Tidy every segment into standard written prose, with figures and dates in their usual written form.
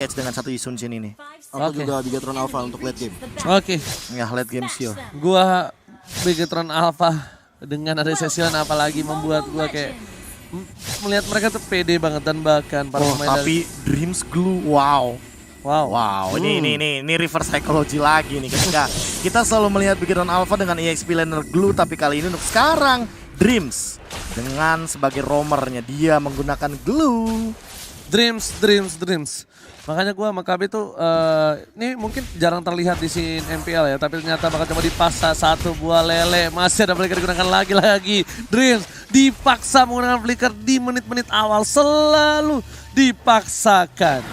catch dengan satu Isun Jin ini. Aku juga Bigetron Alpha untuk late game. Oke, Ya late game sih. gua Bigetron Alpha dengan ada Session apalagi membuat gua kayak melihat mereka tuh pede banget dan bahkan para pemain tapi Dreams Glue, wow. wow. Wow, ini reverse psychology lagi nih ketika kita selalu melihat Bigetron Alpha dengan EXP laner Glue, tapi kali ini untuk sekarang Dreams dengan sebagai roamernya dia menggunakan Glue. Dreams. Makanya gua sama KB tuh ini mungkin jarang terlihat di scene MPL ya, tapi ternyata bakal coba dipaksa satu buah lele. Masih ada flicker digunakan lagi. Dreams dipaksa menggunakan flicker di menit-menit awal, selalu dipaksakan.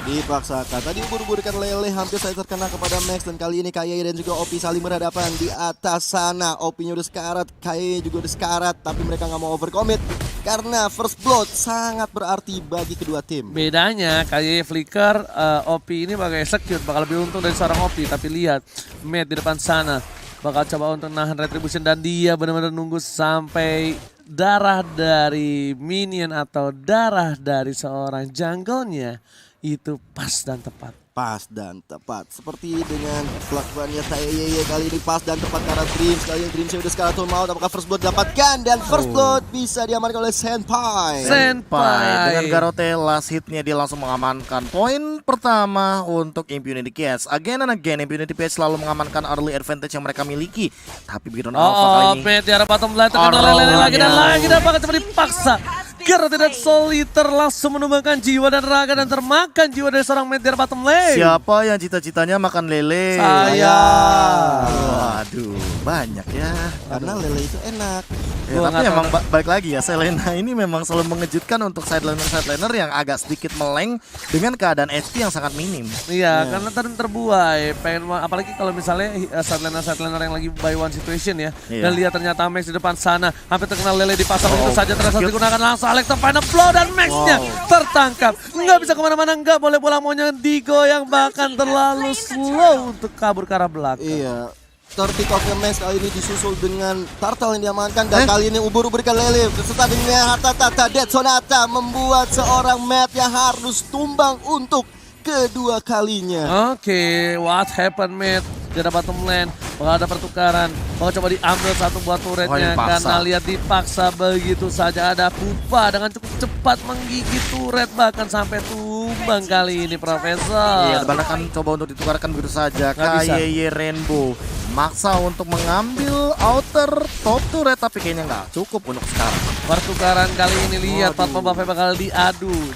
Tadi ubur-uburikan lele hampir saya terkena kepada Max, dan kali ini Kaye dan juga Opi saling berhadapan di atas sana. Opinya udah sekarat, Kaye juga udah sekarat, tapi mereka nggak mau overcommit karena first blood sangat berarti bagi kedua tim. Bedanya kayak flicker, Opi ini bakal execute, bakal lebih untung dari seorang Opi. Tapi lihat Matt di depan sana bakal coba untuk nahan retribution, dan dia benar-benar nunggu sampai darah dari minion atau darah dari seorang jungle-nya itu pas dan tepat. Seperti dengan kelakuannya Kaye kali ini pas dan tepat karena Dreams. Kali ini Dreams udah sekarang tuh mau, apakah first blood dapatkan, dan first blood bisa diamankan oleh Senpai. Dengan Garote last hitnya dia langsung mengamankan poin pertama untuk Impunity Cats. Again and again Impunity Cats selalu mengamankan early advantage yang mereka miliki. Tapi Bigetron Alpha kali ini Matt di arah bottom lane terkena lele lagi dan lagi, dan bakal coba dipaksa. Garote dan Soliter langsung menumbangkan jiwa dan raga dan termakan jiwa dari seorang Matt di arah bottom lane. Siapa yang cita-citanya makan lele? Saya. Waduh, banyak ya. Karena lele itu enak. Ya, tapi emang balik lagi ya, Selena ini memang selalu mengejutkan untuk side laner yang agak sedikit meleng dengan keadaan HP yang sangat minim. Iya, karena terbuai. Apalagi kalau misalnya side laner yang lagi buy one situation ya. Dan lihat ternyata Max di depan sana hampir terkena lele di pasar itu saja, terasa digunakan langsung Alexa final blow, dan Max-nya tertangkap. Nggak bisa kemana-mana, nggak boleh bola maunya digoyang, bahkan terlalu slow untuk kabur ke arah belakang. Iya. Tertik of Max kali ini disusul dengan Turtle yang diamankan, dan kali ini ubur-uburikan lele beserta dengan Hatata Dead Sonata membuat seorang Matt yang harus tumbang untuk kedua kalinya. Oke, what happened Matt? Di ada bottom lane, bakal ada pertukaran, bakal coba diambil satu buah turretnya karena lihat dipaksa begitu saja. Ada Pupa dengan cukup cepat menggigit turret bahkan sampai tumbang kali ini Profesor. Iya, bahkan coba untuk ditukarkan begitu saja. Kaye Rainbow maksa untuk mengambil outer top turret, tapi kayaknya nggak cukup untuk sekarang. Pertukaran kali ini lihat Fatma Buffet bakal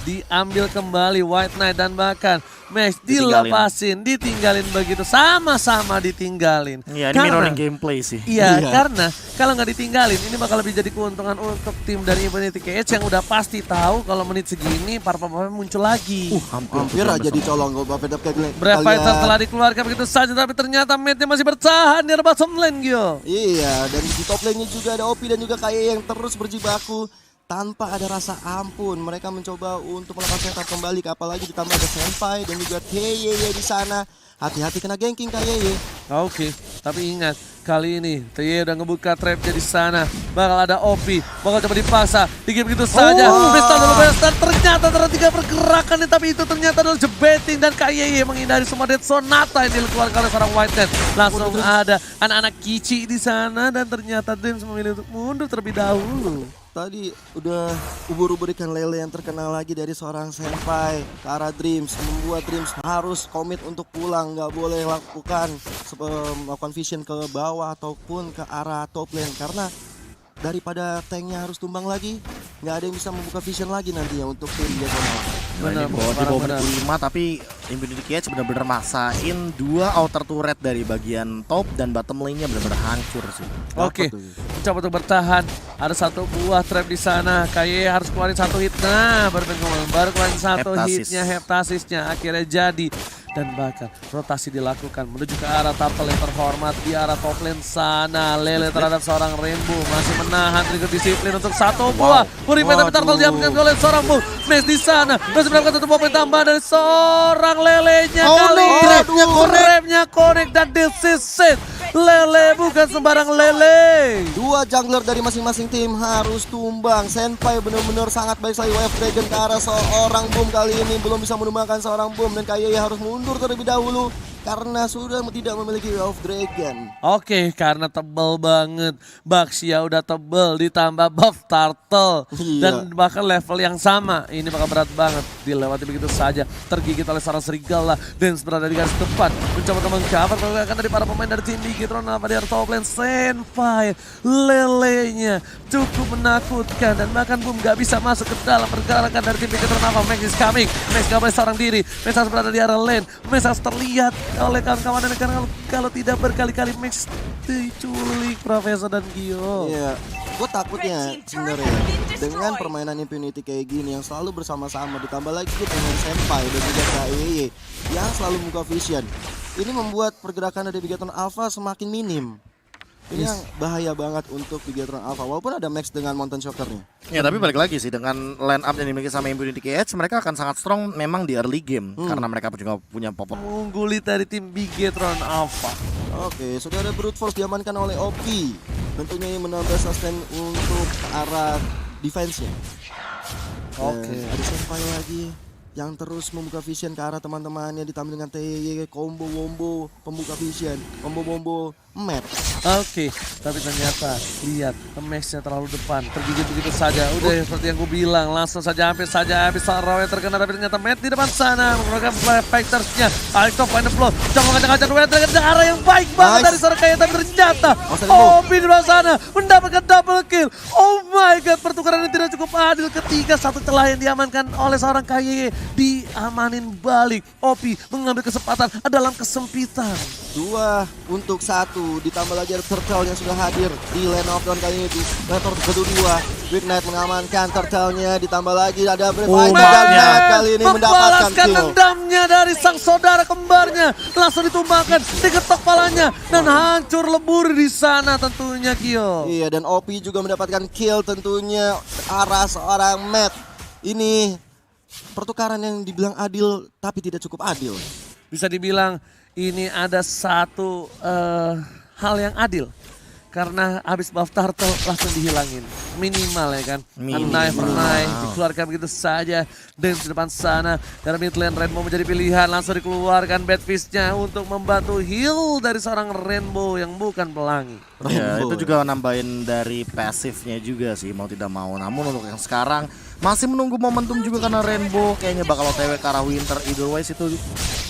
diambil kembali White Knight, dan bahkan Max dilepasin, ditinggalin begitu, sama-sama ditinggalin. Iya, ini mirroring gameplay sih. Iya, karena kalau nggak ditinggalin ini bakal lebih jadi keuntungan untuk tim dari Impunity Cats yang udah pasti tahu kalau menit segini para pemain muncul lagi. Hampir aja dicolong kok Buffet kalian. Brave Fighter telah dikeluarkan begitu saja, tapi ternyata Matt-nya masih bertahan di bottom lane, Gio. Iya, dan di top lane-nya juga ada Opi dan juga Kaye yang terus berjibaku tanpa ada rasa ampun. Mereka mencoba untuk melakukan setup kembali, apalagi ditambah ada Senpai dan juga Kaye di sana. Hati-hati kena ganking Kaye. Oke, tapi ingat kali ini Kaye udah ngebuka trapnya di sana. Bakal ada Opi, bakal coba dipaksa, digigit begitu saja. Dan ternyata ada 3 pergerakan nih, tapi itu ternyata adalah jebeting, dan Kaye menghindari semua Dead Sonata yang dikeluarkan oleh seorang White Knight. Langsung ada anak-anak Kici di sana, dan ternyata Dreams memilih untuk mundur terlebih dahulu. Tadi udah ubur-uburikan lele yang terkenal lagi dari seorang Senpai ke arah Dreams, membuat Dreams harus komit untuk pulang, nggak boleh melakukan vision ke bawah ataupun ke arah top lane, karena daripada tanknya harus tumbang lagi, nggak ada yang bisa membuka vision lagi nantinya untuk tim dia. Benar, di bawah menit 5, tapi Impunity Cats benar-benar maksain 2 outer turret dari bagian top, dan bottom lane-nya benar-benar hancur sih. Oke, mencoba untuk bertahan. Ada satu buah trap di sana. Kaye harus keluarin satu hit. Nah, baru keluarin satu hitnya, Heptasisnya akhirnya jadi. Dan bahkan rotasi dilakukan menuju ke arah Turtle yang terhormat di arah top lane sana. Lele terhadap seorang Rainbow masih menahan trigger disiplin untuk satu buah. Purify, tapi Turtle diamankan oleh seorang Bull. Max di sana masih mendapatkan satu buah tambah dari seorang lelenya. Kali ini trapnya connect, dan this is it. Lele bukan sembarang lele. Dua jungler dari masing-masing tim harus tumbang. Senpai benar-benar sangat baik sekali. Wave Dragon ke arah seorang Boom kali ini belum bisa menumbangkan seorang Boom, dan KYY harus mundur terlebih dahulu karena sudah tidak memiliki Wave Dragon. Oke, karena tebel banget. Baxia udah tebel ditambah buff Turtle. Iya. Dan bahkan level yang sama. Ini bakal berat banget. Dilewati begitu saja. Tergigit oleh seorang serigala. Dance berada di garis depan. Mencoba untuk mengcover pergerakan dari para pemain dari tim Bigetron. Apa di top lane Senpai. Lelenya cukup menakutkan. Dan bahkan Boom gak bisa masuk ke dalam pergerakan dari tim Bigetron. Apa Max is coming. Max gak boleh seorang diri. Max harus berada di arah lane. Max harus terlihat oleh kawan-kawan, dan karena kalau tidak berkali-kali Max diculik Profesor dan Gio. Iya, gue takutnya sebenarnya dengan permainan Infinity kayak gini yang selalu bersama-sama, ditambah lagi dengan Senpai dan juga KYY yang selalu buka vision. Ini membuat pergerakan dari Bigetron Alpha semakin minim. Ini yang bahaya banget untuk Bigetron Alpha, walaupun ada Max dengan Mountain Shocker-nya. Ya tapi balik lagi sih, dengan line up yang dimiliki sama Infinity KH, mereka akan sangat strong memang di early game. Karena mereka juga punya popot. Mengungguli dari tim Bigetron Alpha. Oke, sudah ada Brute Force diamankan oleh OP. Tentunya ini menambah sustain untuk ke arah defense-nya. Oke. Ada Senpai lagi yang terus membuka vision ke arah teman-temannya, ditambah dengan TY, combo wombo, pembuka vision, combo wombo, map. Oke, tapi ternyata lihat Max-nya terlalu depan, tergigit begitu saja. Udah seperti yang gue bilang, langsung saja hampir Rawe terkena, tapi ternyata Matt di depan sana menggunakan fighters-nya. Alito find the flow, coba ngajak-ngajak Rawe ke arah yang baik banget dari seorang Kaya, tapi ternyata Obi di depan sana mendapatkan double kill. Oh my god, pertukaran ini tidak cukup adil ketika satu celah yang diamankan oleh seorang Kaya diamanin balik. Obi mengambil kesempatan dalam kesempitan. 2 untuk 1, ditambah lagi ada Turtle yang sudah hadir di lane of down kali ini. Di level kedua, Big Knight mengamankan Turtle-nya, ditambah lagi ada Brave Fighter dan Knight kali ini mendapatkan membalaskan kill. dendamnya dari sang saudara kembarnya, langsung ditumbangkan, diketok palanya dan hancur lebur di sana tentunya Kyo. Iya, dan OP juga mendapatkan kill tentunya arah seorang Matt. Ini pertukaran yang dibilang adil tapi tidak cukup adil. Bisa dibilang ini ada satu hal yang adil. Karena habis buff Turtle langsung dihilangin. Minimal ya kan. Knife dikeluarkan begitu saja. Dan di depan sana dari mid lane Rainbow menjadi pilihan. Langsung dikeluarkan Bad Fist-nya untuk membantu heal dari seorang Rainbow yang bukan pelangi. Ya, itu juga nambahin dari pasifnya juga sih, mau tidak mau. Namun untuk yang sekarang masih menunggu momentum juga karena Rainbow kayaknya bakal OTW ke arah Winter. Either ways itu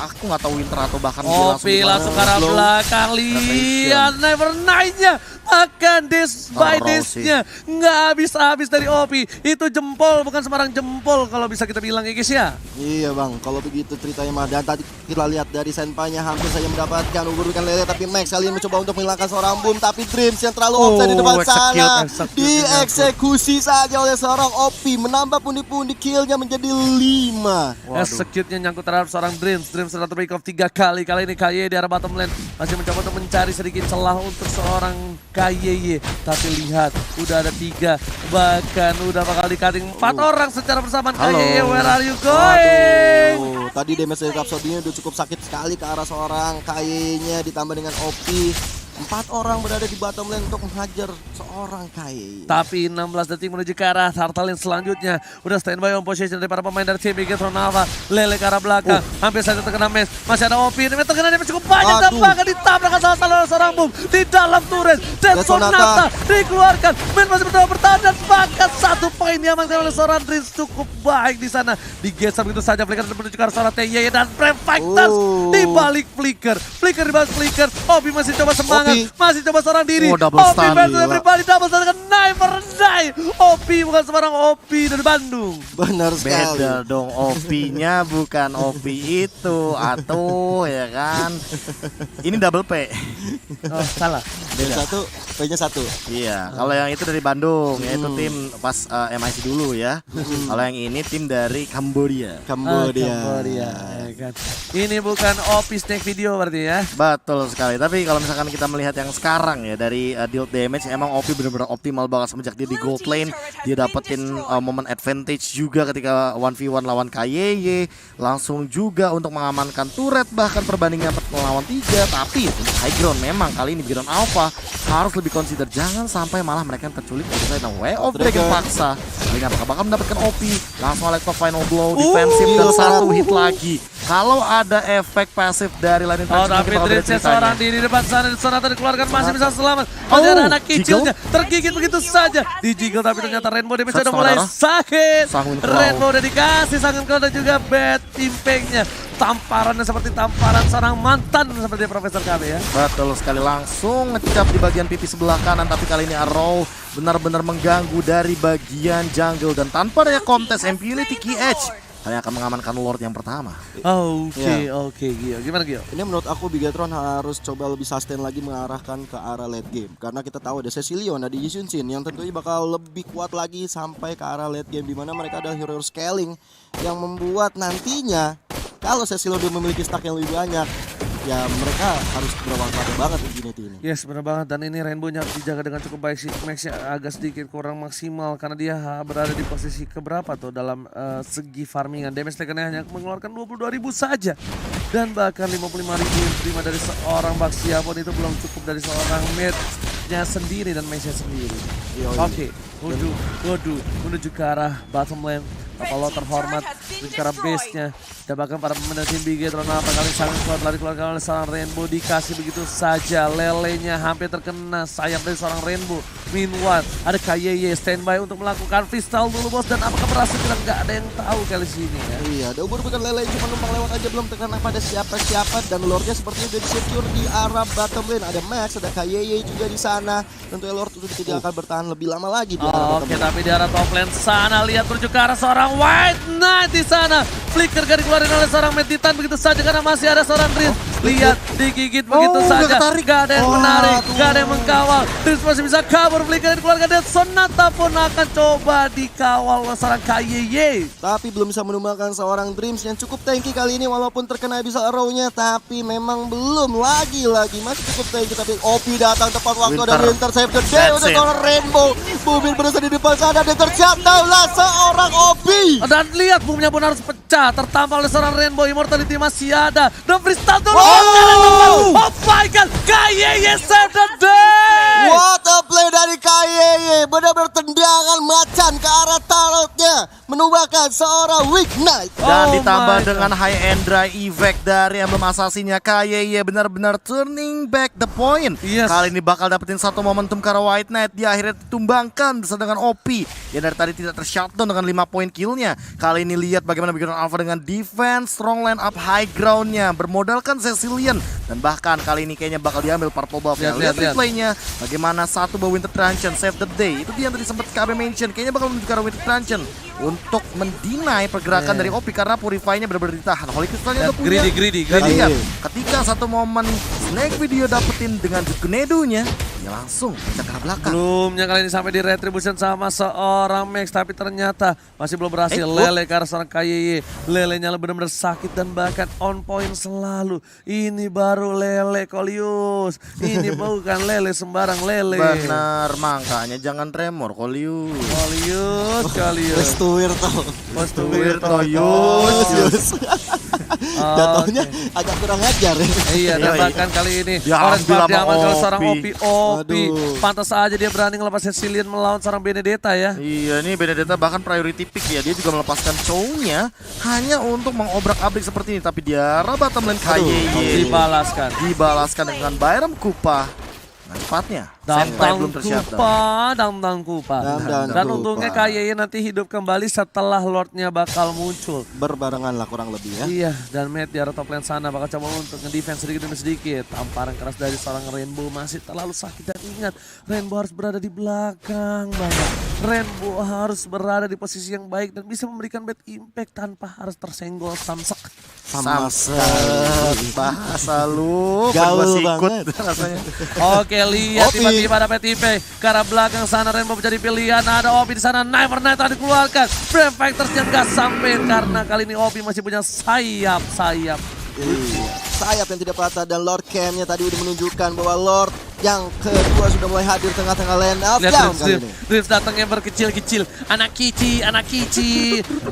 aku nggak tahu Winter atau bahkan dia Opi langsung ke arah belakang, lihat Never Night-nya, makan this by this-nya, nggak habis-habis dari Opi. Itu jempol, bukan sembarang jempol kalau bisa kita bilang ya guys ya. Iya bang, kalau begitu ceritanya mah. Dan tadi kita lihat dari Senpai-nya hampir saja mendapatkan uburkan lele, tapi Max kali ini mencoba untuk menghilangkan seorang Boom, tapi Dreams yang terlalu offside di depan sana dieksekusi saja oleh seorang Opi, menambah pundi-pundi killnya menjadi 5. Execute-nya nyangkut terhadap seorang Dreams sudah terbreak off 3 kali. Kali ini KYY di arah bottom lane masih mencoba untuk mencari sedikit celah untuk seorang KYY, tapi lihat udah ada 3, bahkan udah bakal di-cutting 4 orang secara bersamaan. KYY, where are you going? Tadi damage dari Rhapsody-nya udah cukup sakit sekali ke arah seorang KYY-nya, ditambah dengan Opi. 4 orang berada di bottom lane untuk menghajar seorang KYY. Tapi 16 detik menuju ke arah Turtle yang selanjutnya. Udah standby on position dari para pemain dari tim Bigetron Alpha. Lele ke arah belakang, hampir saja terkena Max. Masih ada Opi, terkena damage cukup banyak dan bahkan ditabrakkan salah seorang Boom di dalam turret. Dan Sonata dikeluarkan. Man masih bertahan bertahan dan bahkan 1 poin diamankan oleh seorang Dreams cukup baik di sana. Digeser begitu saja, Flicker menuju ke arah seorang TY dan Brave Fighters di balik Flicker. Flicker di balik Flicker. Opi masih coba semangat. Masih coba seorang diri. Opi versus everybody, double stun dengan Never Die. Opi bukan sembarang Opi dari Bandung. Benar sekali. Beda dong, Opi-nya bukan Opi itu, atau ya kan. Ini double P. Oh, salah. Beda. P-nya 1. Iya, kalau yang itu dari Bandung, yaitu tim pas MIC dulu ya. Kalau yang ini tim dari Kambodia. Kambodia. kan. Ini bukan OP Snake video berarti ya. Betul sekali. Tapi kalau misalkan kita melihat yang sekarang ya dari deal damage, emang OP benar-benar optimal banget semenjak dia di gold lane. Dia dapetin momen advantage juga ketika 1v1 lawan KYY. Langsung juga untuk mengamankan turret, bahkan perbandingan lawan 3. Tapi untuk high ground memang kali ini Biron Alpha harus lebih consider. Jangan sampai malah mereka yang terculik dari way of dragon paksa. Kali ini apakah bakal mendapatkan OP? Langsung Alexa final blow, defensif dan satu hit lagi. Kalau ada efek pasif dari Lightning Strike, tapi Dritz seorang di depan sana, Sonata dikeluarkan masih bisa selamat. Masih ada anak kecilnya tergigit begitu saja. Dijiggle tapi ternyata Rainbow damage sudah mulai sakit. Rainbow udah dikasih sangat cold dan juga bad impactnya. Tamparannya seperti tamparan seorang mantan seperti Profesor KB ya. Betul sekali, langsung ngecap di bagian pipi sebelah kanan. Tapi kali ini Arrow benar-benar mengganggu dari bagian jungle. Dan tanpa adanya kontes Impunity Key Edge, kalian akan mengamankan Lord yang pertama. Oke, Gio. Gimana Gio? Ini menurut aku Bigetron harus coba lebih sustain lagi mengarahkan ke arah late game. Karena kita tahu ada Cecilion, ada Yi Sun-shin yang tentunya bakal lebih kuat lagi sampai ke arah late game. Dimana mereka adalah hero scaling yang membuat nantinya kalau Cecilion dia memiliki stack yang lebih banyak, ya mereka harus berwaspada banget Infinity ini. Yes, benar banget. Dan ini Rainbow-nya harus dijaga dengan cukup baik sih. Max-nya agak sedikit kurang maksimal karena dia berada di posisi keberapa tuh dalam segi farmingan. Damage taken-nya hanya mengeluarkan 22.000 saja. Dan bahkan 55.000 yang diterima dari seorang Baxia pun itu belum cukup dari seorang mid-nya sendiri dan Max-nya sendiri. Oke, menuju ke arah bottom lane. Kalau terhormat di cara base-nya. Dan bahkan para pemain tim Bigetron apa kali sangat kuat lari keluarkan oleh seorang Rainbow, dikasih begitu saja. Lelenya hampir terkena sayap dari seorang Rainbow. Meanwhile ada KYY standby untuk melakukan freestyle dulu bos. Dan apakah berhasil kita nggak ada yang tahu kali sini ya. Iya, ada bukan Lele cuma numpang lewat aja, belum terkena pada siapa-siapa. Dan Lordnya sepertinya udah di-secure di arah bottom lane. Ada Max, ada KYY juga di sana. Tentunya Lord itu tidak akan bertahan lebih lama lagi di arah bottom lane. Tapi di arah top lane sana lihat menuju ke arah seorang White Knight di sana. Flicker gak dikeluarin oleh seorang Meditan begitu saja karena masih ada seorang Dritz. Lihat digigit begitu saja. Gak ada yang menarik, gak ada yang mengkawal. Dritz masih bisa kabur, Flicker dikeluarkan dan Sonata pun akan coba dikawal oleh seorang KYY. Tapi belum bisa menumbangkan seorang Dreams yang cukup tanky kali ini walaupun terkena Abyssal Arrow-nya. Tapi memang belum lagi masih cukup tanky. Tapi OP datang tepat waktu ada Winter Save the Day untuk seorang Rainbow. Bubir berasa di depan sana dan terjatuhlah seorang OP. Dan lihat boomnya pun harus pecah, tertampal oleh seorang Rainbow. Immortality masih ada. Dan freestyle dulu. Oh my god, KYY save the day. What a play dari KYY. Benar-benar tendangan macan ke arah tarotnya, menumbangkan seorang Weak Knight. Dan ditambah dengan high end dry effect dari emblem assassinnya, KYY benar-benar turning back the point. Kali ini bakal dapetin satu momentum karena White Knight. Dia akhirnya ditumbangkan bersama dengan OP yang dari tadi tidak tershutdown dengan 5 poin killnya. Kali ini lihat bagaimana Bigetron Alpha dengan defense, strong line up, high groundnya, bermodalkan Cecilion. Dan bahkan kali ini kayaknya bakal diambil purple buff. Lihat replaynya, bagaimana satu bawa Winter Truncheon save the day. Itu dia yang tadi sempat KB mention, kayaknya bakal menuju ke arah Winter Truncheon untuk mendinai pergerakan dari OP karena Purify-nya benar-benar ditahan. Holy Crystal-nya udah punya. Greedy. Lihat, ketika satu momen Snake Video dapetin dengan Jukunedu-nya, dia langsung ke arah belakang. Belumnya kali ini sampai di retribution sama seorang Max, tapi ternyata masih belum berhasil. Lele ke arah seorang KYY. Lelenya benar-benar sakit dan bahkan on point selalu. Ini baru Lele Kolius. Ini bukan Lele sembarang Lele. Benar, makanya jangan tremor Kolius. Wirto Yus. Jatuhnya agak kurang ajar ya. Iya, dan bahkan kali ini Orange Buff diamankan oleh seorang OP. Pantas aja dia berani ngelepas Cecilion melawan seorang Benedetta ya. Iya, nih Benedetta bahkan priority pick ya. Dia juga melepaskan Chow-nya hanya untuk mengobrak-abrik seperti ini. Tapi dia bottom lane KYY dibalaskan dengan Byram Kupa. Nah, cepatnya Senpai belum Damdang Kupa. Dan untungnya KYY nanti hidup kembali setelah Lordnya bakal muncul. Berbarengan lah kurang lebih ya. Iya, dan Matt di arah top lane sana bakal coba untuk nge-defense sedikit demi sedikit. Tamparan keras dari seorang Rainbow masih terlalu sakit. Dan ingat, Rainbow harus berada di belakang banget. Rainbow harus berada di posisi yang baik dan bisa memberikan bad impact tanpa harus tersenggol samsak. Samsat bahasa lu Gaul sikut banget. rasanya. Oke, lihat Opi. tiba-tiba ada PTP ke arah belakang sana. Rainbow menjadi pilihan. Ada Opi di sana. Never Night tadi dikeluarkan. Frame Fighters yang gak sampai karena kali ini Opi masih punya sayap. Sayap yang tidak patah dan Lord Cam-nya tadi udah menunjukkan bahwa Lord yang kedua sudah mulai hadir tengah-tengah lane up Lihat down kali ini. Dreams datangnya berkecil-kecil. Anak kici.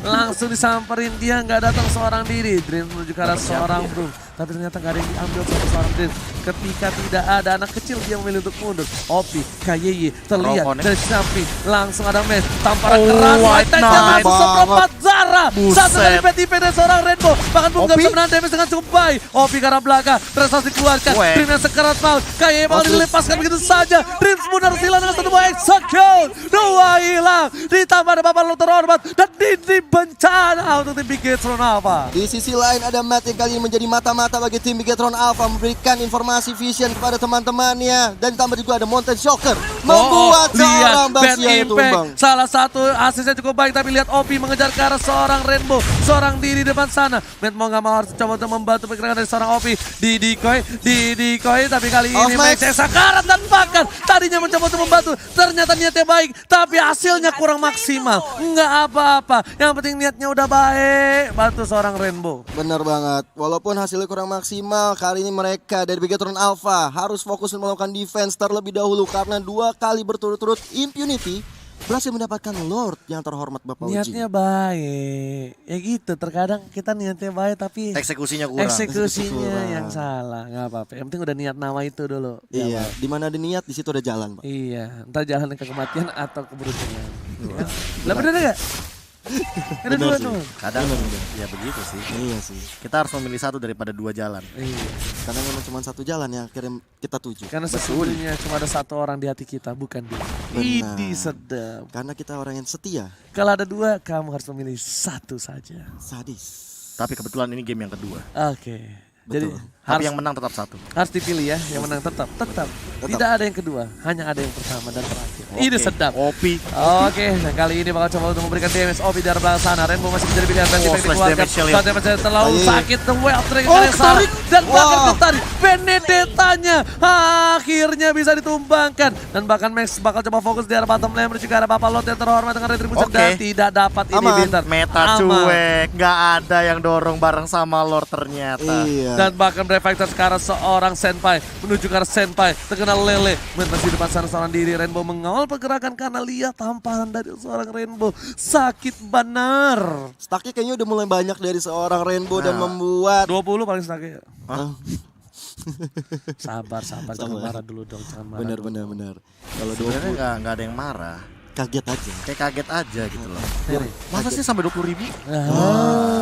Langsung disamperin, dia nggak datang seorang diri. Dreams menuju ke arah seorang Broom. Tapi ternyata nggak ada yang diambil sama seorang Dreams. Ketika tidak ada anak kecil, dia memilih untuk mundur. Opi, KYY terlihat Rokoknya. dari samping. Langsung ada match. Tamparan Oh, keras. White White Knight Knight. langsung seperempat Zara. Buset. Satu dari PTP dari seorang Rainbow. Bahkan Boom nggak Opi. bisa menahan damage dengan cukup baik. Opi ke arah belakang. Prestasi dikeluarkan. Weh. Dreams yang sekerat maut. KYY mau Bagus. dilepaskan begitu saja. Dreams mundur hilang dengan satu buah execute. Dua hilang. Ditambah ada Bapak Lu terhormat. Dan ini bencana untuk tim Bigetron Alpha. Di sisi lain ada Matt yang kali ini menjadi mata-mata bagi tim Bigetron Alpha, memberikan informasi vision kepada teman-temannya, dan ditambah juga ada Mountain Shocker membuat seorang Bad Basia itu Impact. tumbang. Salah satu asisnya cukup baik, tapi lihat Opi mengejar ke arah seorang Rainbow, seorang diri depan sana. Matt mau nggak mau harus coba untuk membantu pergerakan dari seorang Opi. Di decoy, tapi kali ini Max. Max sakarat dan bahkan tadinya mencoba untuk membantu, ternyata niatnya baik, tapi hasilnya kurang maksimal. Nggak apa-apa, yang penting niatnya udah baik, bantu seorang Rainbow. Benar banget, walaupun hasilnya kurang maksimal, kali ini mereka dari Bigetron Alpha harus fokus melakukan defense terlebih dahulu karena 2 kali berturut-turut Impunity berhasil mendapatkan Lord yang terhormat Bapak Uji. Niatnya baik, ya gitu. Terkadang kita niatnya baik tapi Eksekusinya kurang. eksekusinya Kurang. yang salah. Nggak apa-apa, yang penting udah niat nama itu dulu. Iya, di mana ada niat di situ ada jalan, Pak. Iya, entah jalan ke kematian atau keberuntungan. Lah bener gak? Ada dua sih. tuh. Kadang ya begitu sih. Iya sih, Kita harus memilih satu daripada 2 jalan. Iya. karena memang cuma satu jalan yang akhirnya kita tuju. Karena sesungguhnya cuma ada satu orang di hati kita, bukan dia. Benar. Ini sedap. Karena kita orang yang setia, Kalau ada 2, kamu harus memilih satu saja. sadis. Tapi kebetulan ini game yang kedua. Oke. Jadi Betul. Tapi harus, yang menang tetap satu. harus dipilih ya, yang menang tetap. Tidak ada yang kedua, hanya ada yang pertama dan terakhir. Ini Oke. sedap. Opi. Oke, dan kali ini bakal coba untuk memberikan damage Opi dari belakang sana. Rainbow masih menjadi pilihan Oh, dan kita flash dikeluarkan. damage-nya lihat. Flash damage terlalu Ayo. sakit. The well trigger Oh, dari sana. ketarik. Dan bahkan Wah. ketarik. Benedetanya akhirnya bisa ditumbangkan. Dan bahkan Max bakal coba fokus di arah bottom lane menuju ke arah Bapak Lot yang terhormat dengan retribution. Oke. Dan tidak dapat Aman. inhibitor. Meta Aman. cuek, nggak ada yang dorong bareng sama Lord ternyata. Iya. Dan bahkan Brave Fighter sekarang seorang Senpai menuju ke arah Senpai terkena Lele. Masih di depan sana seorang diri. Rainbow mengawal pergerakan karena lihat tamparan dari seorang Rainbow. Sakit benar. Stacknya kayaknya udah mulai banyak dari seorang Rainbow dan Nah. membuat 20 paling sedikit. Ah, Sabar, jangan marah dulu dong, jangan marah. benar. Kalau Sebenarnya 20 nggak ada yang marah. kaget aja. Kayak kaget aja gitu loh. Nih. Masa sih sampai 20.000?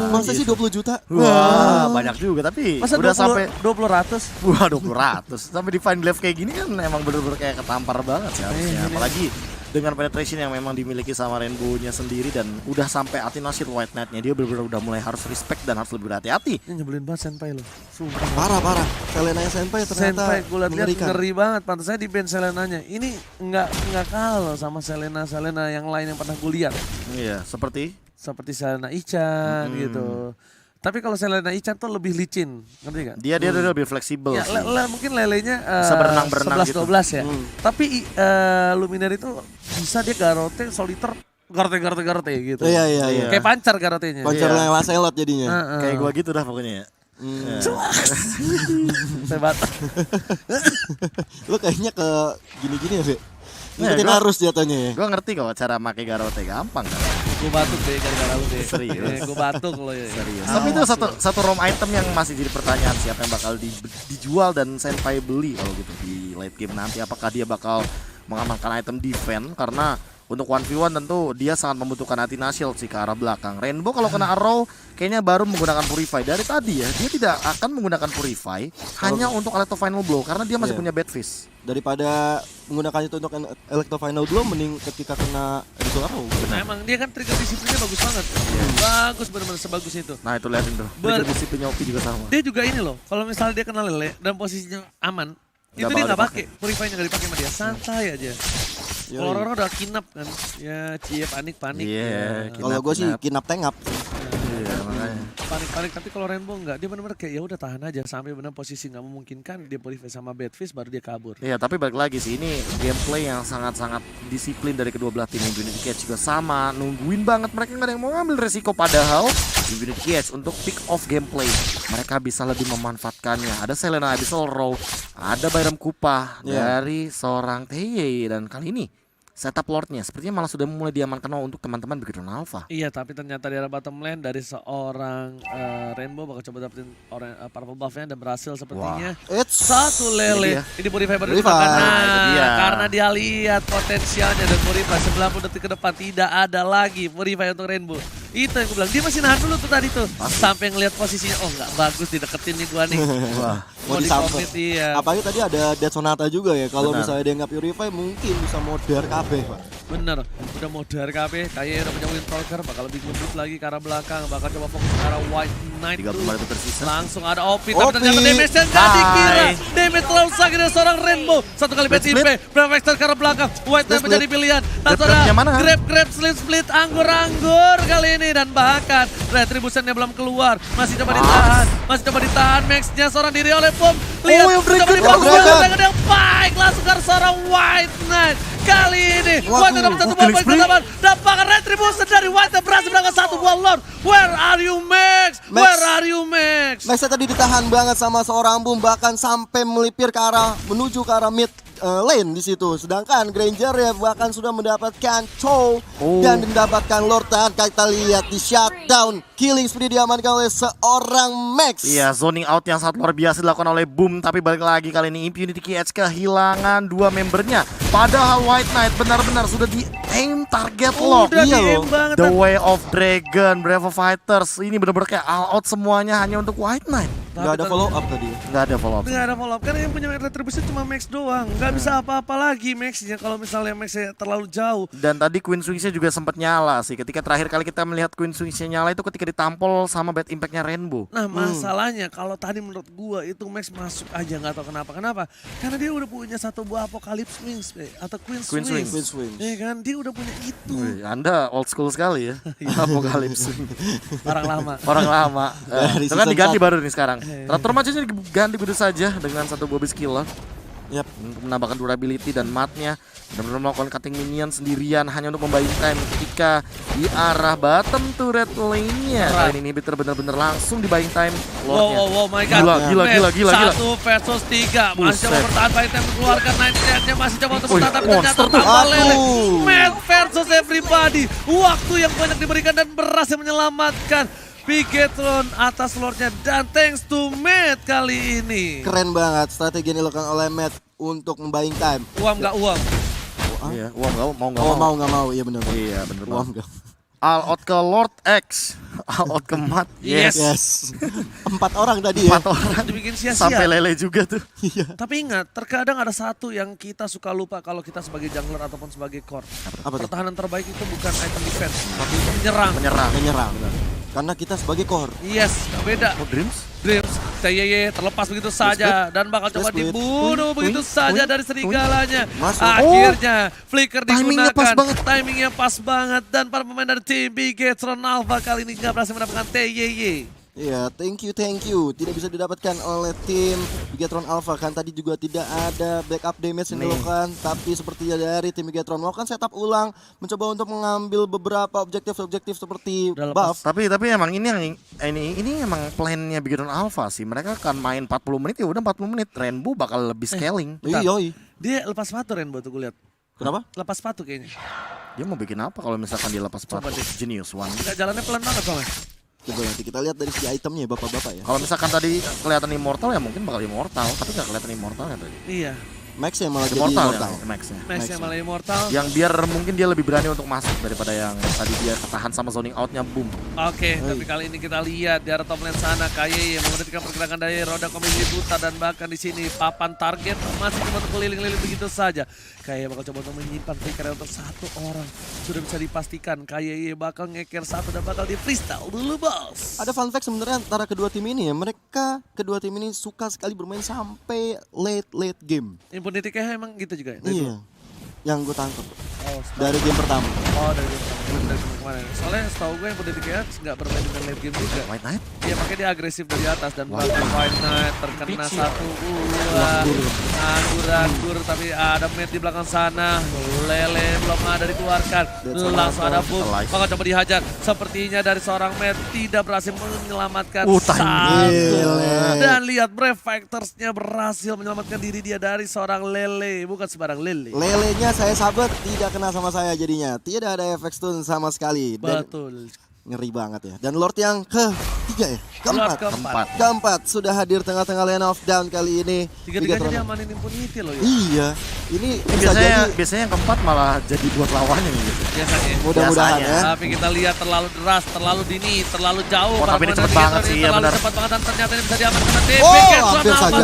Masa sih 20 juta? Wah, banyak juga tapi Masa udah 20, sampai 20 ratus? wah 20 sampai di Fine Glaive kayak gini kan emang bener-bener kayak ketampar banget sih harusnya. Apalagi dengan penetration yang memang dimiliki sama Rainbow-nya sendiri dan udah sampai Athena Shield White Knight-nya, dia bener-bener udah mulai harus respect dan harus lebih berhati-hati. Ini nyebelin banget Senpai lo. Sumpah. Parah. Selena Senpai ternyata Senpai gue liat mengerikan. ngeri banget. Pantasnya di band Selenanya. Ini nggak kalah sama Selena yang lain yang pernah gue lihat. Iya, seperti Seperti Selena Ichan gitu. Tapi kalau Selena Ichan tuh lebih licin, ngerti gak? dia lebih fleksibel Ya, sih. mungkin lelenya Bisa berenang-berenang 11-12 gitu. ya. Tapi Luminary itu bisa dia garote soliter garote gitu. Iya. Kayak pancar garotenya. Konser Iya. yang Lancelot jadinya. Kayak gua gitu dah pokoknya ya. Hebat. Lu kayaknya ke gini-gini ya, Be? Nah, Ngikutin gua- arus jatuhnya ya. Gua ngerti kok cara make garote, gampang kan. Gue batuk deh gara-gara lu deh. Serius? Gue batuk lo ya. Serius. Tapi itu satu ROM item yang masih jadi pertanyaan, siapa yang bakal dijual dan Senpai beli kalau gitu di late game nanti. Apakah dia bakal mengamankan item defense karena untuk 1v1 tentu dia sangat membutuhkan Athena Shield sih ke arah belakang. Rainbow kalau kena arrow kayaknya baru menggunakan Purify. Dari tadi ya dia tidak akan menggunakan Purify hanya untuk Electro Final Blow karena dia masih Iya. punya Badfish. Daripada menggunakan itu untuk Electro Final Blow, mending ketika kena Editor Arrow. Nah, emang dia kan trigger disiplinnya bagus banget. Bagus benar-benar sebagus itu. Nah itu liatin tuh. Trigger disiplinnya Opi juga sama. Dia juga ini loh, kalau misalnya dia kena lele dan posisinya aman, Nggak itu dia bakal nggak pakai, purify-nya nggak dipakai sama dia, santai aja. Kalau orang udah kinap kan, ya cie panik. Iya, ya. Kalau gue sih kinap tengap. Iya, makanya. Panik, tapi kalau Rainbow enggak, dia benar-benar kayak ya udah tahan aja sampai benar posisi nggak memungkinkan dia purify sama Badfish baru dia kabur. Iya, tapi balik lagi sih, ini gameplay yang sangat-sangat disiplin dari kedua belah tim. Infinity Cage juga sama, nungguin banget, mereka nggak ada yang mau ngambil resiko. Padahal Infinity Cage untuk pick off gameplay, mereka bisa lebih memanfaatkannya. Ada Selena Abyssal Row, ada Bayram Kupa dari seorang TY, dan kali ini setup Lordnya sepertinya malah sudah mulai diamankan untuk teman-teman Bigetron Alpha. Iya, tapi ternyata di arah bottom lane dari seorang Rainbow bakal coba dapetin purple buff-nya dan berhasil sepertinya. Satu lele. Ini Purify baru dimakan. Karena dia lihat potensialnya dan Purify 90 detik ke depan tidak ada lagi Purify untuk Rainbow. Itu yang gue bilang, dia masih nahan dulu tuh tadi tuh. Sampai ngelihat posisinya, oh nggak bagus dideketin nih gua nih. Wah, mau di-commit, iya. Apalagi tadi ada Dead Sonata juga ya. Kalau misalnya dia nggak Purify mungkin bisa modar KB, Pak. Bener, udah modar KB, kayaknya udah punya Windtalker, bakal lebih ngebut lagi ke arah belakang, bakal coba fokus ke arah White Knight tuh. Langsung ada Opi, tapi ternyata damage-nya nggak dikira. Damage terlalu sakit dari seorang Rainbow. Satu kali BTP, Prefector ke arah belakang, White Knight menjadi pilihan. Langsung ada grab, split, anggur kali ini. Dan bahkan Retribution-nya belum keluar, masih coba ditahan, Max-nya seorang diri oleh Pom. Lihat, coba dibagus, yang baik, langsung ke arah seorang White Knight. Kali ini White dapat satu buah poin pertama, dapatkan Retribution dari White berhasil berangkat satu buah Lord. Where are you Max? Max tadi ditahan banget sama seorang Boom, bahkan sampai melipir menuju ke arah mid lane di situ. Sedangkan Granger ya bahkan sudah mendapatkan Chow dan mendapatkan Lord. Kita lihat di shutdown, killing spree diamankan oleh seorang Max. Iya, zoning out yang sangat luar biasa dilakukan oleh Boom, tapi balik lagi kali ini Infinity Cage kehilangan dua membernya. Padahal White Knight benar-benar sudah di aim target lock. Iya loh. The Way of Dragon, Bravo Fighters ini benar-benar kayak all out semuanya hanya untuk White Knight. Gak ada follow up tadi. Gak ada follow up. Karena yang punya Retribution cuma Max doang. Gak bisa apa-apa lagi Max-nya kalau misalnya Max-nya terlalu jauh. Dan tadi Queen Swings-nya juga sempat nyala sih. Ketika terakhir kali kita melihat Queen Swings-nya nyala itu ketika ditampol sama bad impact-nya Rainbow. Nah masalahnya kalau tadi menurut gua itu Max masuk aja, gak tahu kenapa. Karena dia udah punya satu buah Apocalypse Wings atau Queen Swings. Iya kan, dia udah punya itu. Wih, Anda old school sekali ya. Apocalypse. Orang lama. Itu kan diganti baru nih sekarang. Teratur matchnya diganti begitu saja dengan satu buah skiller. Yap. Untuk menambahkan durability dan matnya, benar-benar melakukan cutting minion sendirian hanya untuk membayar time ketika di arah bottom turret lane-nya. Kali ini inhibitor benar-benar langsung di buying time Lord-nya. Wow, my god. Gila. 1 versus 3. Masih coba bertahan buying time mengeluarkan 9-nya, masih coba untuk bertahan tapi ternyata tambah lele. Matt versus everybody. Waktu yang banyak diberikan dan berhasil menyelamatkan Bigetron atas Lordnya, dan thanks to Matt kali ini. Keren banget strategi yang dilakukan oleh Matt untuk membuying time. Uang nggak uang. Iya, uang nggak mau. Iya benar. Iya benar. Uang nggak. All out ke Lord X, all out ke Matt. Yes. 4 orang tadi ya. 4 orang dibikin sia-sia. Sampai lele juga tuh. Iya. Tapi ingat, terkadang ada satu yang kita suka lupa kalau kita sebagai jungler ataupun sebagai core. Pertahanan terbaik itu bukan item defense, tapi menyerang. Menyerang. Karena kita sebagai core. Yes, beda. Dreams, TYY terlepas begitu saja dan bakal coba dibunuh begitu saja dari serigalanya. Akhirnya flicker digunakan. Timingnya pas banget dan para pemain dari tim Bigetron Alpha kali ini nggak berhasil mendapatkan TYY. Iya, thank you. Tidak bisa didapatkan oleh tim Bigetron Alpha, kan tadi juga tidak ada backup damage yang dilakukan. Tapi seperti dari tim Bigetron melakukan setup ulang, mencoba untuk mengambil beberapa objektif seperti buff. Tapi emang ini emang plannya Bigetron Alpha sih. Mereka akan main 40 menit, ya udah 40 menit. Rainbow bakal lebih scaling. Iya. Dia lepas sepatu Rainbow tuh gue lihat. Kenapa? Lepas sepatu kayaknya. Dia mau bikin apa kalau misalkan dia lepas sepatu? Genius one. Enggak, jalannya pelan banget soalnya. Coba nanti kita lihat dari segi itemnya bapak-bapak ya. Kalau misalkan tadi kelihatan immortal ya mungkin bakal immortal, tapi nggak kelihatan immortal ya tadi. Iya. Max yang malah jadi immortal. Max yang malah immortal. Yang biar mungkin dia lebih berani untuk masuk daripada yang tadi dia ketahan sama zoning outnya Boom. Oke, tapi kali ini kita lihat di arah top lane sana KYY memperhatikan pergerakan dari roda komisi buta dan bahkan di sini papan target masih coba untuk keliling-keliling begitu saja. KYY bakal coba untuk menyimpan flicker untuk satu orang. Sudah bisa dipastikan KYY bakal ngeker satu dan bakal di freestyle dulu bos. Ada fun fact sebenarnya antara kedua tim ini ya. Kedua tim ini suka sekali bermain sampai late game. Impunity kayak emang gitu juga ya? Iya. yang gue tangkap Oh, dari game pertama. dari game kemarin. Soalnya setahu gue yang Politik Cats nggak bermain dengan late game juga. White Knight. Iya, makanya dia agresif dari atas dan bahkan White Knight terkena satu anggur tapi ada Matt di belakang sana. Lele belum ada dikeluarkan. Langsung ada boom. Maka coba dihajar. Sepertinya dari seorang Matt tidak berhasil menyelamatkan satu. Dan lihat Brave Fighters-nya berhasil menyelamatkan diri dia dari seorang Lele, bukan sembarang Lele. Lelenya saya sabet tidak kena sama saya jadinya. Tidak ada efek stun sama sekali. Dan Betul. ngeri banget ya. Dan Lord yang ketiga ya? Lord Keempat. Keempat sudah hadir tengah-tengah lane of down kali ini. Tiga-tiganya dia amanin Impunity loh ya. Iya. Ini bisa Biasanya jadi biasanya yang keempat malah jadi buat lawannya nih gitu. Biasanya. mudah-mudahan biasanya. ya. Tapi kita lihat terlalu deras, terlalu dini, terlalu jauh. Oh, tapi ini Permainan cepet Gator banget ini sih, ya terlalu benar. cepat banget dan ternyata ini bisa diamankan DP. Oh, Catson hampir saja.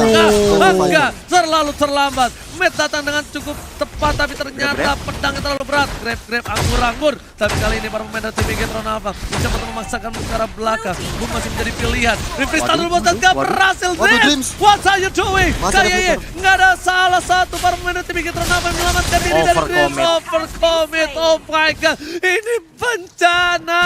Enggak, terlalu terlambat. Matt datang dengan cukup tepat tapi ternyata pedangnya terlalu berat. Grab anggur-anggur. Tapi kali ini para pemain dari tim Gatron Alpha mencoba memaksakan ke arah belakang. Boom masih menjadi pilihan. Rifris tahan dulu bos dan gak berhasil. Dreams. What are you doing? Masih ada Kayaknya nggak ada salah satu para pemain dari tim Gatron Alpha yang menyelamatkan diri dari Dreams. Overcommit. Oh my god. Ini bencana.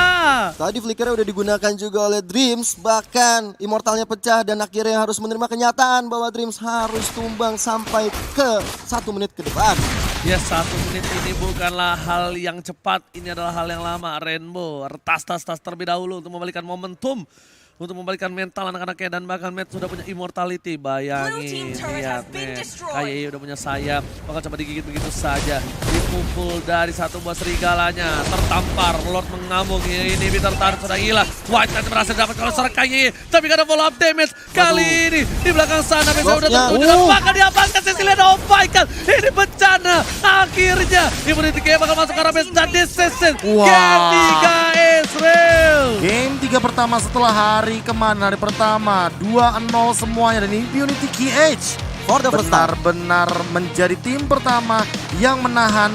Tadi flickernya udah digunakan juga oleh Dreams. Bahkan immortalnya pecah dan akhirnya harus menerima kenyataan bahwa Dreams harus tumbang sampai ke 1 menit ke depan. Ya 1 menit ini bukanlah hal yang cepat, ini adalah hal yang lama. Rainbow tas terlebih dahulu untuk membalikan momentum, untuk membalikan mental anak-anaknya dan bahkan Matt sudah punya immortality. Bayangin, lihat Matt, KYE udah punya sayap, bakal coba digigit begitu saja. Dipukul dari satu buah serigalanya, tertampar, Lord mengamuk, ini Bitter Tarik sudah hilang. White Knight berhasil dapat kalau seorang KYE, tapi gak ada follow up damage. Kali ini di belakang sana biasanya udah tertuju dan bahkan diamankan Cecilia. Oh my god, ini bencana. Akhirnya Immunity Game bakal masuk ke arah base dan decision. Game 3 Israel. Game 3 pertama setelah hari kemana? Hari pertama 2-0 semuanya dan Impunity KH For the first time. benar-benar menjadi tim pertama yang menahan